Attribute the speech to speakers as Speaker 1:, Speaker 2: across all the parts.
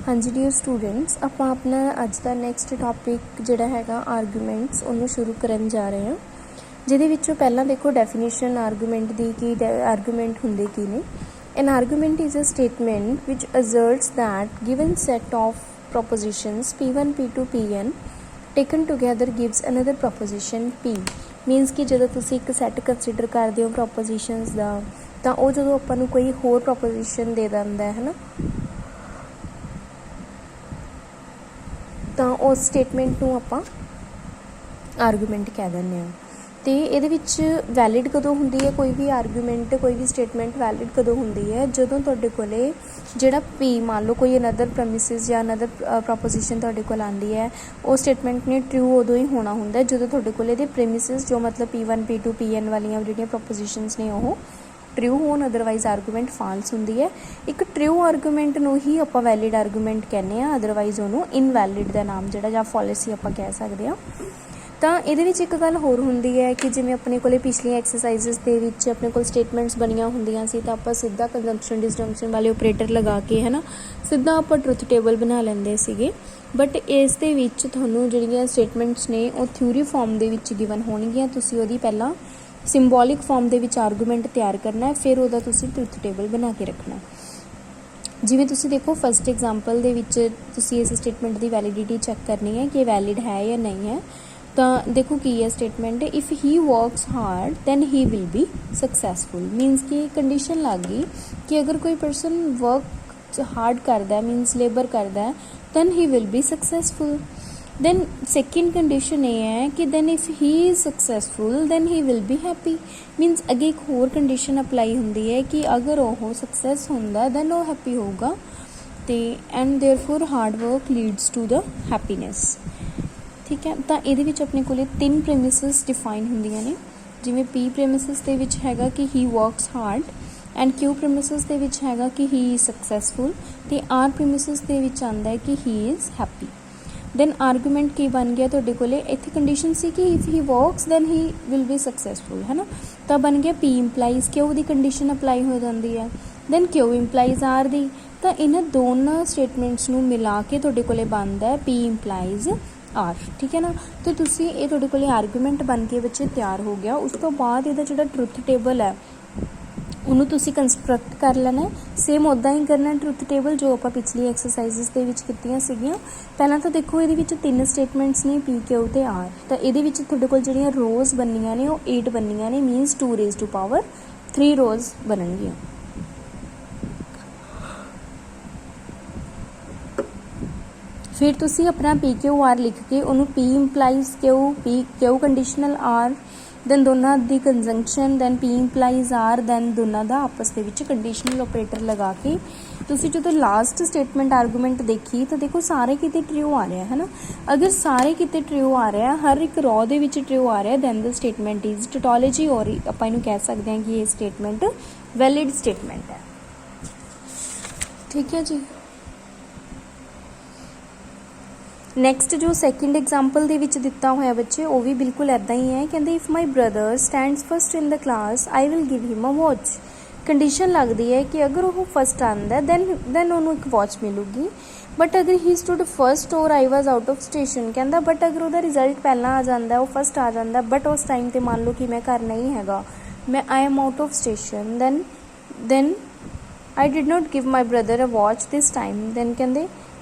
Speaker 1: हाँ जी dear students, ਆਪਾਂ अपना ਅੱਜ ਦਾ ਨੈਕਸਟ ਟੌਪਿਕ ਜਿਹੜਾ ਹੈਗਾ ਆਰਗੂਮੈਂਟਸ ਉਹਨੂੰ ਸ਼ੁਰੂ ਕਰਨ ਜਾ ਰਹੇ ਹਾਂ, ਜਿਹਦੇ ਵਿੱਚੋਂ ਪਹਿਲਾਂ ਦੇਖੋ ਡੈਫੀਨੇਸ਼ਨ ਆਰਗੂਮੈਂਟ ਦੀ ਕੀ ਆਰਗੂਮੈਂਟ ਹੁੰਦੇ ਕੀ ਨੇ। An argument is a statement which asserts that given set of propositions P1, P2, Pn taken together gives another proposition P। Means ਕਿ ਜਦੋਂ ਤੁਸੀਂ ਇੱਕ ਸੈੱਟ ਕੰਸੀਡਰ ਕਰਦੇ ਹੋ ਪ੍ਰੋਪੋਜੀਸ਼ਨਸ ਦਾ, ਤਾਂ ਉਹ ਜਦੋਂ ਆਪਾਂ ਨੂੰ ਕੋਈ ਹੋਰ ਪ੍ਰੋਪੋਜੀਸ਼ਨ ਦੇ ਦਿੰਦਾ ਹੈ ਨਾ, ਤਾਂ ਉਸ ਸਟੇਟਮੈਂਟ ਨੂੰ ਆਪਾਂ ਆਰਗੂਮੈਂਟ ਕਹਿ ਦਿੰਦੇ ਹਾਂ। ਅਤੇ ਇਹਦੇ ਵਿੱਚ ਵੈਲਿਡ ਕਦੋਂ ਹੁੰਦੀ ਹੈ ਕੋਈ ਵੀ ਆਰਗੂਮੈਂਟ, ਕੋਈ ਵੀ ਸਟੇਟਮੈਂਟ ਵੈਲਿਡ ਕਦੋਂ ਹੁੰਦੀ ਹੈ? ਜਦੋਂ ਤੁਹਾਡੇ ਕੋਲ ਜਿਹੜਾ ਪੀ, ਮੰਨ ਲਓ ਕੋਈ ਅਨਦਰ ਪ੍ਰੈਮਿਸਿਸ ਜਾਂ ਅਨਦਰ ਪ੍ਰੋਪੋਜੀਸ਼ਨ ਤੁਹਾਡੇ ਕੋਲ ਆਉਂਦੀ ਹੈ, ਉਹ ਸਟੇਟਮੈਂਟ ਨੇ ਟਰੂ ਉਦੋਂ ਹੀ ਹੋਣਾ ਹੁੰਦਾ ਜਦੋਂ ਤੁਹਾਡੇ ਕੋਲ ਇਹਦੇ ਪ੍ਰੈਮਿਸਿਸ ਜੋ ਮਤਲਬ P1, P2, Pn ਵਾਲੀਆਂ ਜਿਹੜੀਆਂ ਪ੍ਰੋਪੋਜੀਸ਼ਨਸ ਨੇ ਉਹ ਟਰੂ ਹੋਣ, ਅਦਰਵਾਈਜ਼ ਆਰਗੂਮੈਂਟ ਫਾਲਸ ਹੁੰਦੀ ਹੈ। ਇੱਕ ਟਰੂ ਆਰਗੂਮੈਂਟ ਨੂੰ ਹੀ ਆਪਾਂ ਵੈਲਿਡ ਆਰਗੂਮੈਂਟ ਕਹਿੰਦੇ ਹਾਂ, ਅਦਰਵਾਈਜ਼ ਉਹਨੂੰ ਇਨਵੈਲਿਡ ਦਾ ਨਾਮ ਜਿਹੜਾ ਜਾਂ ਫਾਲਸੀ ਆਪਾਂ ਕਹਿ ਸਕਦੇ ਹਾਂ। ਤਾਂ ਇਹਦੇ ਵਿੱਚ ਇੱਕ ਗੱਲ ਹੋਰ ਹੁੰਦੀ ਹੈ ਕਿ ਜਿਵੇਂ ਆਪਣੇ ਕੋਲ ਪਿਛਲੀਆਂ ਐਕਸਰਸਾਈਜ਼ਸ ਦੇ ਵਿੱਚ ਆਪਣੇ ਕੋਲ ਸਟੇਟਮੈਂਟਸ ਬਣੀਆਂ ਹੁੰਦੀਆਂ ਸੀ, ਤਾਂ ਆਪਾਂ ਸਿੱਧਾ ਕੰਜੰਕਸ਼ਨ ਡਿਸਜੰਕਸ਼ਨ ਵਾਲੇ ਓਪਰੇਟਰ ਲਗਾ ਕੇ ਹੈ ਨਾ ਸਿੱਧਾ ਆਪਾਂ ਟਰੁਥ ਟੇਬਲ ਬਣਾ ਲੈਂਦੇ ਸੀਗੇ। ਬਟ ਇਸ ਦੇ ਵਿੱਚ ਤੁਹਾਨੂੰ ਜਿਹੜੀਆਂ ਸਟੇਟਮੈਂਟਸ ਨੇ ਉਹ ਥਿਊਰੀ ਫਾਰਮ ਦੇ ਵਿੱਚ ਗਿਵਨ ਹੋਣਗੀਆਂ। ਤੁਸੀਂ ਉਹਦੀ ਪਹਿਲਾਂ ਸਿੰਬੋਲਿਕ ਫਾਰਮ ਦੇ ਵਿੱਚ ਆਰਗੂਮੈਂਟ ਤਿਆਰ ਕਰਨਾ, ਫਿਰ ਉਹਦਾ ਤੁਸੀਂ ਟਰੁਥ ਟੇਬਲ ਬਣਾ ਕੇ ਰੱਖਣਾ। ਜਿਵੇਂ ਤੁਸੀਂ ਦੇਖੋ ਫਸਟ ਐਗਜ਼ਾਮਪਲ ਦੇ ਵਿੱਚ ਤੁਸੀਂ ਇਸ ਸਟੇਟਮੈਂਟ ਦੀ ਵੈਲਿਡਿਟੀ ਚੈੱਕ ਕਰਨੀ ਹੈ ਕਿ ਵੈਲਿਡ ਹੈ ਜਾਂ ਨਹੀਂ ਹੈ। ਤਾਂ ਦੇਖੋ ਕੀ ਹੈ statement, if he works hard then he will be successful. Means ਕਿ ਕੰਡੀਸ਼ਨ ਲੱਗ ਗਈ ਕਿ ਅਗਰ ਕੋਈ ਪਰਸਨ ਵਰਕ ਹਾਰਡ ਕਰਦਾ, ਮੀਨਸ ਲੇਬਰ ਕਰਦਾ, then he will be successful. Then second condition ਇਹ ਹੈ ਕਿ then if he is successful then he will be happy. Means ਅੱਗੇ ਇੱਕ ਹੋਰ ਕੰਡੀਸ਼ਨ ਅਪਲਾਈ ਹੁੰਦੀ ਹੈ ਕਿ ਅਗਰ ਉਹ ਸਕਸੈਸ ਹੁੰਦਾ ਦੈਨ ਉਹ ਹੈਪੀ ਹੋਊਗਾ, ਅਤੇ and therefore hard work leads to the happiness. ਠੀਕ ਹੈ, ਤਾਂ ਇਹਦੇ ਵਿੱਚ ਆਪਣੇ ਕੋਲ 3 ਪ੍ਰੈਮਿਸਿਸ ਡਿਫਾਈਨ ਹੁੰਦੀਆਂ ਨੇ। ਜਿਵੇਂ P ਪ੍ਰੈਮਿਸਿਸ ਦੇ ਵਿੱਚ ਹੈਗਾ ਕਿ he works hard, and Q premises ਦੇ ਵਿੱਚ ਹੈਗਾ ਕਿ ਹੀ ਇਜ਼ ਸਕਸੈਸਫੁਲ, ਅਤੇ R ਪ੍ਰੈਮਿਸਿਸ ਦੇ ਵਿੱਚ ਆਉਂਦਾ ਹੈ ਕਿ he is happy. Then argument ਕੀ ਬਣ ਗਿਆ ਤੁਹਾਡੇ ਕੋਲ? ਇੱਥੇ ਕੰਡੀਸ਼ਨ ਸੀ ਕਿ if he works then he will be successful, ਹੈ ਨਾ, ਤਾਂ ਬਣ ਗਿਆ P ਇੰਪਲਾਈਜ਼ Q ਦੀ ਕੰਡੀਸ਼ਨ ਅਪਲਾਈ ਹੋ ਜਾਂਦੀ ਹੈ, ਦੈਨ Q ਇੰਪਲਾਈਜ਼ R ਦੀ। ਤਾਂ ਇਹਨਾਂ ਦੋਨਾਂ ਸਟੇਟਮੈਂਟਸ ਨੂੰ ਮਿਲਾ ਕੇ ਤੁਹਾਡੇ ਕੋਲ ਬਣਦਾ P ਇੰਪਲਾਈਜ਼ R। ਠੀਕ ਹੈ ਨਾ, ਅਤੇ ਤੁਸੀਂ ਇਹ ਤੁਹਾਡੇ ਕੋਲ ਆਰਗੂਮੈਂਟ ਬਣ ਕੇ ਬੱਚੇ ਤਿਆਰ ਹੋ ਗਿਆ। ਉਸ ਤੋਂ ਬਾਅਦ ਇਹਦਾ ਜਿਹੜਾ ਟਰੁਥ ਟੇਬਲ ਹੈ ਉਹਨੂੰ ਤੁਸੀਂ ਕੰਸਟਰਕਟ ਕਰ ਲੈਣਾ। ਸੇਮ ਉੱਦਾਂ ਹੀ ਕਰਨਾ ਟਰੁਥ ਟੇਬਲ ਜੋ ਆਪਾਂ ਪਿਛਲੀ ਐਕਸਰਸਾਈਜ਼ਸ ਦੇ ਵਿੱਚ ਕੀਤੀਆਂ ਸੀਗੀਆਂ। ਪਹਿਲਾਂ ਤਾਂ ਦੇਖੋ ਇਹਦੇ ਵਿੱਚ 3 ਸਟੇਟਮੈਂਟਸ ਨੇ P, Q ਅਤੇ R। ਤਾਂ ਇਹਦੇ ਵਿੱਚ ਤੁਹਾਡੇ ਕੋਲ ਜਿਹੜੀਆਂ ਰੋਜ਼ ਬਣਨੀਆਂ ਨੇ ਉਹ 8 ਬਣਨੀਆਂ ਨੇ, ਮੀਨਸ 2 raised to power 3 ਰੋਜ਼ ਬਣਨਗੀਆਂ। ਫਿਰ ਤੁਸੀਂ ਆਪਣਾ P, Q, R ਲਿਖ ਕੇ ਉਹਨੂੰ P implies Q, Q conditional R, then ਦੋਨਾਂ ਦੀ conjunction, then P implies R, then ਦੋਨਾਂ ਦਾ ਆਪਸ ਦੇ ਵਿੱਚ ਕੰਡੀਸ਼ਨਲ ਓਪਰੇਟਰ ਲਗਾ ਕੇ ਤੁਸੀਂ ਜਦੋਂ ਲਾਸਟ ਸਟੇਟਮੈਂਟ ਆਰਗੂਮੈਂਟ ਦੇਖੀ ਤਾਂ ਦੇਖੋ ਸਾਰੇ ਕਿਤੇ ਟਰੂ ਆ ਰਿਹਾ ਹੈ ਨਾ। ਅਗਰ ਸਾਰੇ ਕਿਤੇ ਟਰੂ ਆ ਰਿਹਾ, ਹਰ ਇੱਕ ਰੋ ਦੇ ਵਿੱਚ ਟਰੂ ਆ ਰਿਹਾ, ਦੈਨ ਦ ਸਟੇਟਮੈਂਟ ਇਜ਼ ਟਟੋਲੋਜੀ, ਔਰ ਆਪਾਂ ਇਹਨੂੰ ਕਹਿ ਸਕਦੇ ਹਾਂ ਕਿ ਇਹ ਸਟੇਟਮੈਂਟ ਵੈਲਿਡ ਸਟੇਟਮੈਂਟ ਹੈ। ਠੀਕ ਹੈ ਜੀ। ਨੈਕਸਟ ਜੋ ਸੈਕਿੰਡ ਐਗਜ਼ਾਮਪਲ ਦੇ ਵਿੱਚ ਦਿੱਤਾ ਹੋਇਆ ਬੱਚੇ, ਉਹ ਵੀ ਬਿਲਕੁਲ ਇੱਦਾਂ ਹੀ ਹੈ। ਕਹਿੰਦੇ if my brother stands first in the class I will give him a watch. Condition ਲੱਗਦੀ ਹੈ ਕਿ ਅਗਰ ਉਹ ਫਸਟ ਆਉਂਦਾ ਦੈਨ ਉਹਨੂੰ ਇੱਕ ਵਾਚ ਮਿਲੂਗੀ। ਬਟ ਅਗਰ ਹੀ ਸਟੂਡ ਫਸਟ ਔਰ ਆਈ ਵਾਜ਼ ਆਊਟ ਆਫ ਸਟੇਸ਼ਨ, ਕਹਿੰਦਾ ਬਟ ਅਗਰ ਉਹਦਾ ਰਿਜ਼ਲਟ ਪਹਿਲਾਂ ਆ ਜਾਂਦਾ, ਉਹ ਫਸਟ ਆ ਜਾਂਦਾ, ਬਟ ਉਸ ਟਾਈਮ 'ਤੇ ਮੰਨ ਲਓ ਕਿ ਮੈਂ ਘਰ ਨਹੀਂ ਹੈਗਾ, ਮੈਂ I am out of station, then I did not give my brother a watch this time. Then ਕਹਿੰਦੇ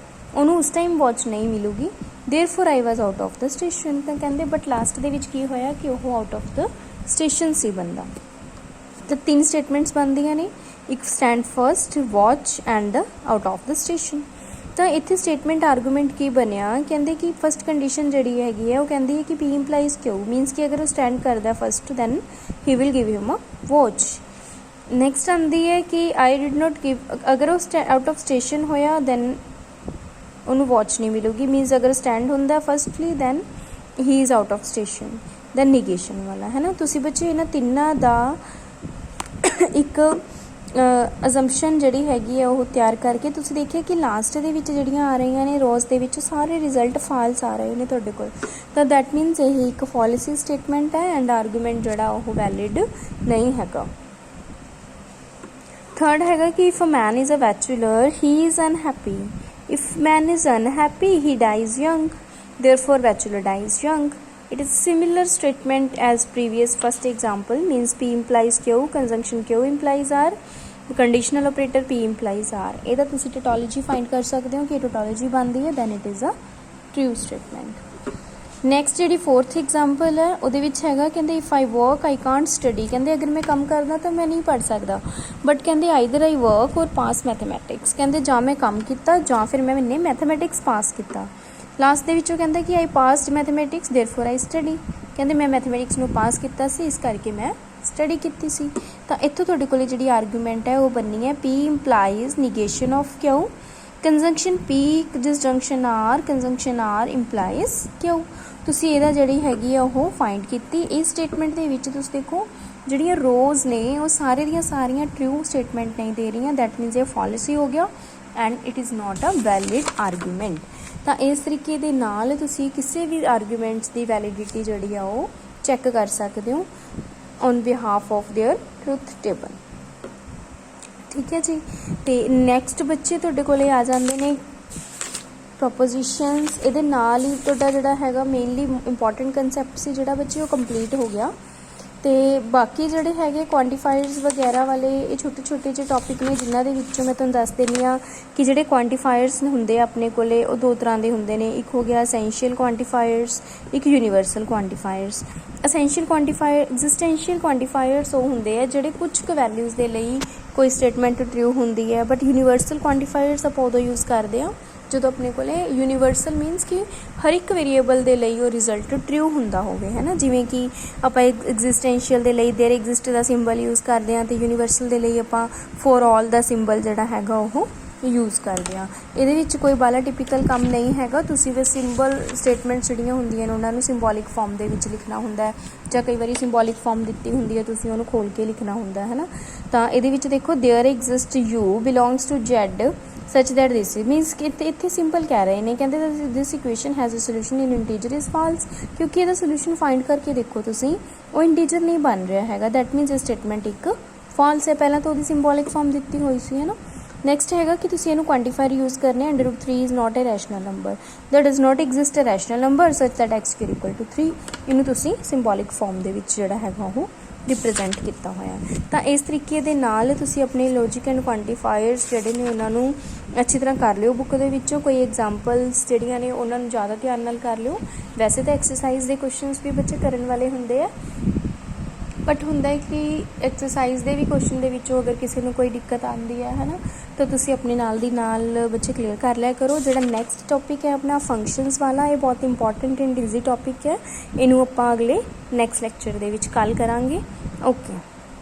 Speaker 1: ਉਹਨੂੰ ਉਸ ਟਾਈਮ ਵਾਚ ਨਹੀਂ ਮਿਲੂਗੀ, therefore I was out of the station. ਤਾਂ ਕਹਿੰਦੇ ਬਟ ਲਾਸਟ ਦੇ ਵਿੱਚ ਕੀ ਹੋਇਆ ਕਿ ਉਹ ਆਊਟ ਆਫ ਦ ਸਟੇਸ਼ਨ ਸੀ ਬੰਦਾ। ਤਾਂ 3 ਸਟੇਟਮੈਂਟਸ ਬਣਦੀਆਂ ਨੇ, ਇੱਕ stand first, watch and the out of the station. ਤਾਂ ਇੱਥੇ ਸਟੇਟਮੈਂਟ ਆਰਗੂਮੈਂਟ ਕੀ ਬਣਿਆ? ਕਹਿੰਦੇ ਕਿ ਫਸਟ ਕੰਡੀਸ਼ਨ ਜਿਹੜੀ ਹੈਗੀ ਹੈ ਉਹ ਕਹਿੰਦੀ ਹੈ ਕਿ P ਇੰਪਲਾਈਜ਼ Q, ਮੀਨਸ ਕਿ ਅਗਰ ਉਹ ਸਟੈਂਡ ਕਰਦਾ first then he will give him a watch. Next ਆਉਂਦੀ ਹੈ ਕਿ ਆਈ ਡਿਡ ਨੋਟ ਗਿਵ, ਅਗਰ ਉਹ ਆਊਟ ਆਫ ਸਟੇਸ਼ਨ ਹੋਇਆ ਦੈਨ ਉਹਨੂੰ ਵਾਚ ਨਹੀਂ ਮਿਲੂਗੀ, ਮੀਨਸ ਅਗਰ ਸਟੈਂਡ ਹੁੰਦਾ firstly then he is out of station. Then negation ਵਾਲਾ ਹੈ ਨਾ। ਤੁਸੀਂ ਬੱਚੇ ਇਹਨਾਂ ਤਿੰਨਾਂ ਦਾ ਇੱਕ ਅਜ਼ੰਪਸ਼ਨ ਜਿਹੜੀ ਹੈਗੀ ਆ ਉਹ ਤਿਆਰ ਕਰਕੇ ਤੁਸੀਂ ਦੇਖਿਆ ਕਿ ਲਾਸਟ ਦੇ ਵਿੱਚ ਜਿਹੜੀਆਂ ਆ ਰਹੀਆਂ ਨੇ ਰੋਜ਼ ਦੇ ਵਿੱਚ ਸਾਰੇ ਰਿਜ਼ਲਟ ਫਾਲਸ ਆ ਰਹੇ ਨੇ ਤੁਹਾਡੇ ਕੋਲ। ਤਾਂ ਦੈਟ ਮੀਨਸ ਇਹ ਇੱਕ ਫਾਲਸੀ ਸਟੇਟਮੈਂਟ ਹੈ ਐਂਡ ਆਰਗੂਮੈਂਟ ਜਿਹੜਾ ਉਹ ਵੈਲਿਡ ਨਹੀਂ ਹੈਗਾ। ਥਰਡ ਹੈਗਾ ਕਿ if a man is a bachelor he is unhappy. If man is unhappy, he dies young. Therefore, bachelor dies young. It is similar statement as previous first example, means P implies Q, conjunction Q implies R, conditional operator P implies R. ਇਹਦਾ ਤੁਸੀਂ tautology find ਕਰ ਸਕਦੇ ਹੋ ਕਿ ਇਹ tautology ਬਣਦੀ ਹੈ, then it is a true statement. Next ਜਿਹੜੀ ਫੋਰਥ ਐਗਜ਼ਾਮਪਲ ਹੈ ਉਹਦੇ ਵਿੱਚ ਹੈਗਾ ਕਹਿੰਦੇ if I work I can't study, ਕਹਿੰਦੇ ਅਗਰ ਮੈਂ ਕੰਮ ਕਰਦਾ ਤਾਂ ਮੈਂ ਨਹੀਂ ਪੜ੍ਹ ਸਕਦਾ, ਬਟ ਕਹਿੰਦੇ ਆਈਦਰ ਆਈ ਵਰਕ ਔਰ ਪਾਸ ਮੈਥਮੈਟਿਕਸ, ਕਹਿੰਦੇ ਜਾਂ ਮੈਂ ਕੰਮ ਕੀਤਾ ਜਾਂ ਫਿਰ ਮੈਨੇ ਮੈਥਮੈਟਿਕਸ ਪਾਸ ਕੀਤਾ। ਲਾਸਟ ਦੇ ਵਿੱਚੋਂ ਕਹਿੰਦਾ ਕਿ ਆਈ ਪਾਸਡ ਮੈਥਮੈਟਿਕਸ ਦੇਅਰਫੋਰ ਆਈ ਸਟੱਡੀ, ਕਹਿੰਦੇ ਮੈਂ ਮੈਥਮੈਟਿਕਸ ਨੂੰ ਪਾਸ ਕੀਤਾ ਸੀ ਇਸ ਕਰਕੇ ਮੈਂ ਸਟੱਡੀ ਕੀਤੀ ਸੀ। ਤਾਂ ਇੱਥੋਂ ਤੁਹਾਡੇ ਕੋਲ ਜਿਹੜੀ ਆਰਗੂਮੈਂਟ ਹੈ ਉਹ ਬਣਨੀ ਹੈ P implies negation of Q, conjunction P disjunction R, conjunction R implies Q। ਤੁਸੀਂ ਇਹਦਾ ਜਿਹੜੀ ਹੈਗੀ ਆ ਉਹ ਫਾਈਂਡ ਕੀਤੀ। ਇਸ ਸਟੇਟਮੈਂਟ ਦੇ ਵਿੱਚ ਤੁਸੀਂ ਦੇਖੋ ਜਿਹੜੀਆਂ ਰੋਜ਼ ਨੇ ਉਹ ਸਾਰੇ ਦੀਆਂ ਸਾਰੀਆਂ ਟਰੂ ਸਟੇਟਮੈਂਟ ਨਹੀਂ ਦੇ ਰਹੀਆਂ, ਦੈਟ ਮੀਨਸ ਇਹ ਫਾਲਸੀ ਹੋ ਗਿਆ and it is not a valid argument. ਤਾਂ ਇਸ ਤਰੀਕੇ ਦੇ ਨਾਲ ਤੁਸੀਂ ਕਿਸੇ ਵੀ ਆਰਗੂਮੈਂਟਸ ਦੀ ਵੈਲਿਡਿਟੀ ਜਿਹੜੀ ਆ ਉਹ ਚੈੱਕ ਕਰ ਸਕਦੇ ਹੋ on behalf of there truth table. ਠੀਕ ਹੈ ਜੀ। ਤੇ ਨੈਕਸਟ ਬੱਚੇ ਤੁਹਾਡੇ ਕੋਲੇ ਆ ਜਾਂਦੇ ਨੇ ਪ੍ਰੋਪੋਜੀਸ਼ਨਸ। ਇਹਦੇ ਨਾਲ ਹੀ ਤੁਹਾਡਾ ਜਿਹੜਾ ਹੈਗਾ ਮੇਨਲੀ ਇੰਪੋਰਟੈਂਟ ਕੰਸੈਪਟ ਸੀ ਜਿਹੜਾ ਬੱਚੇ ਉਹ ਕੰਪਲੀਟ ਹੋ ਗਿਆ। ਤੇ ਬਾਕੀ ਜਿਹੜੇ ਹੈਗੇ ਕੁਆਂਟੀਫਾਇਰਸ ਵਗੈਰਾ ਵਾਲੇ ਇਹ ਛੋਟੇ ਛੋਟੇ ਜਿਹੇ ਟੌਪਿਕ ਨੇ ਜਿਨ੍ਹਾਂ ਦੇ ਵਿੱਚੋਂ ਮੈਂ ਤੁਹਾਨੂੰ ਦੱਸ ਦਿੰਦੀ ਹਾਂ ਕਿ ਜਿਹੜੇ ਕੁਆਂਟੀਫਾਇਰਸ ਹੁੰਦੇ ਆ ਆਪਣੇ ਕੋਲੇ ਉਹ ਦੋ ਤਰ੍ਹਾਂ ਦੇ ਹੁੰਦੇ ਨੇ। ਇੱਕ ਹੋ ਗਿਆ ਅਸੈਂਸ਼ੀਅਲ ਕੁਆਂਟੀਫਾਇਰਸ, ਇੱਕ ਯੂਨੀਵਰਸਲ ਕੁਆਂਟੀਫਾਇਰਸ। ਅਸੈਂਸ਼ੀਅਲ ਕੁਆਂਟੀਫਾਇਰ ਐਗਜ਼ਿਸਟੈਂਸ਼ੀਅਲ ਕੁਆਂਟੀਫਾਇਰਸ ਉਹ ਹੁੰਦੇ ਆ ਜਿਹੜੇ ਕੁਝ ਕੁ ਵੈਲਿਊਜ਼ ਦੇ ਲਈ ਕੋਈ ਸਟੇਟਮੈਂਟ ਟਰੂ ਹੁੰਦੀ ਹੈ, ਬਟ ਯੂਨੀਵਰਸਲ ਕੁਆਂਟੀਫਾਇਰਸ ਆਪਾਂ ਉਦੋਂ ਯੂਜ਼ ਕਰਦੇ ਹਾਂ ਜਦੋਂ ਆਪਣੇ ਕੋਲੇ ਯੂਨੀਵਰਸਲ ਮੀਨਸ ਕਿ ਹਰ ਇੱਕ ਵੇਰੀਏਬਲ ਦੇ ਲਈ ਉਹ ਰਿਜ਼ਲਟ ਟਰੂ ਹੁੰਦਾ ਹੋਵੇ, ਹੈ ਨਾ। ਜਿਵੇਂ ਕਿ ਆਪਾਂ ਐਗਜ਼ਿਸਟੈਂਸ਼ੀਅਲ ਦੇ ਲਈ there exist the symbol use ਕਰਦੇ ਹਾਂ ਅਤੇ ਯੂਨੀਵਰਸਲ ਦੇ ਲਈ ਆਪਾਂ ਫੋਰ ਆਲ ਦਾ ਸਿੰਬਲ ਜਿਹੜਾ ਹੈਗਾ ਉਹ ਯੂਜ਼ ਕਰਦੇ ਹਾਂ। ਇਹਦੇ ਵਿੱਚ ਕੋਈ ਬਾਲਾ ਟਿਪੀਕਲ ਕੰਮ ਨਹੀਂ ਹੈਗਾ। ਤੁਸੀਂ ਵੀ ਸਿੰਬਲ ਸਟੇਟਮੈਂਟਸ ਜਿਹੜੀਆਂ ਹੁੰਦੀਆਂ ਨੇ ਉਹਨਾਂ ਨੂੰ ਸਿੰਬੋਲਿਕ ਫਾਰਮ ਦੇ ਵਿੱਚ ਲਿਖਣਾ ਹੁੰਦਾ ਹੈ, ਜਾਂ ਕਈ ਵਾਰੀ ਸਿੰਬੋਲਿਕ ਫਾਰਮ ਦਿੱਤੀ ਹੁੰਦੀ ਹੈ ਤੁਸੀਂ ਉਹਨੂੰ ਖੋਲ੍ਹ ਕੇ ਲਿਖਣਾ ਹੁੰਦਾ ਹੈ ਨਾ। ਤਾਂ ਇਹਦੇ ਵਿੱਚ ਦੇਖੋ there exist U belongs to Z such that this means ਕਿ ਇੱਥੇ ਸਿੰਪਲ ਕਹਿ ਰਹੇ ਨੇ, ਕਹਿੰਦੇ this equation has a solution in integer is false, ਕਿਉਂਕਿ ਇਹਦਾ ਸੋਲੂਸ਼ਨ ਫਾਈਂਡ ਕਰਕੇ ਦੇਖੋ ਤੁਸੀਂ ਉਹ ਇੰਟੀਜਰ ਨਹੀਂ ਬਣ ਰਿਹਾ ਹੈਗਾ, ਦੈਟ ਮੀਨਸ ਇਹ ਸਟੇਟਮੈਂਟ ਇੱਕ ਫਾਲਸ ਹੈ। ਪਹਿਲਾਂ ਤਾਂ ਉਹਦੀ ਸਿੰਬੋਲਿਕ ਫਾਰਮ ਦਿੱਤੀ ਹੋਈ ਸੀ, ਹੈ ਨਾ। ਨੈਕਸਟ ਹੈਗਾ ਕਿ ਤੁਸੀਂ ਇਹਨੂੰ ਕੁਆਂਟੀਫਾਇਰ ਯੂਜ਼ ਕਰਨੇ √3 is not a rational number, there does not exist a rational number such that x = 3। ਇਹਨੂੰ ਤੁਸੀਂ ਸਿੰਬੋਲਿਕ ਫਾਰਮ ਦੇ ਵਿੱਚ ਜਿਹੜਾ ਹੈਗਾ ਉਹ ਰਿਪਰੈਜ਼ੈਂਟ ਕੀਤਾ ਹੋਇਆ। ਤਾਂ ਇਸ ਤਰੀਕੇ ਦੇ ਨਾਲ ਤੁਸੀਂ ਆਪਣੇ ਲੌਜਿਕ ਐਂਡ ਕੁਆਂਟੀਫਾਇਰਸ ਜਿਹੜੇ ਨੇ ਉਹਨਾਂ ਨੂੰ ਅੱਛੀ ਤਰ੍ਹਾਂ ਕਰ ਲਿਓ। ਬੁੱਕ ਦੇ ਵਿੱਚੋਂ ਕੋਈ ਐਗਜ਼ਾਮਪਲਸ ਜਿਹੜੀਆਂ ਨੇ ਉਹਨਾਂ ਨੂੰ ਜ਼ਿਆਦਾ ਧਿਆਨ ਨਾਲ ਕਰ ਲਿਓ। ਵੈਸੇ ਤਾਂ ਐਕਸਰਸਾਈਜ਼ ਦੇ ਕੁਐਸਚਨਸ ਵੀ ਬੱਚੇ ਕਰਨ ਵਾਲੇ ਹੁੰਦੇ ਆ, ਬਟ ਹੁੰਦਾ ਹੈ ਕਿ ਐਕਸਰਸਾਈਜ਼ ਦੇ ਵੀ ਕੁਐਸਚਨ ਦੇ ਵਿੱਚੋਂ ਅਗਰ ਕਿਸੇ ਨੂੰ ਕੋਈ ਦਿੱਕਤ ਆਉਂਦੀ ਹੈ ਨਾ, ਤਾਂ ਤੁਸੀਂ ਆਪਣੇ ਨਾਲ ਦੀ ਨਾਲ ਬੱਚੇ ਕਲੀਅਰ ਕਰ ਲਿਆ ਕਰੋ। ਜਿਹੜਾ ਨੈਕਸਟ ਟੌਪਿਕ ਹੈ ਆਪਣਾ ਫੰਕਸ਼ਨਸ ਵਾਲਾ, ਇਹ ਬਹੁਤ ਇੰਪੋਰਟੈਂਟ ਐਂਡ ਈਜ਼ੀ ਟੌਪਿਕ ਹੈ। ਇਹਨੂੰ ਆਪਾਂ ਅਗਲੇ ਨੈਕਸਟ ਲੈਕਚਰ ਦੇ ਵਿੱਚ ਕੱਲ੍ਹ ਕਰਾਂਗੇ। ਓਕੇ।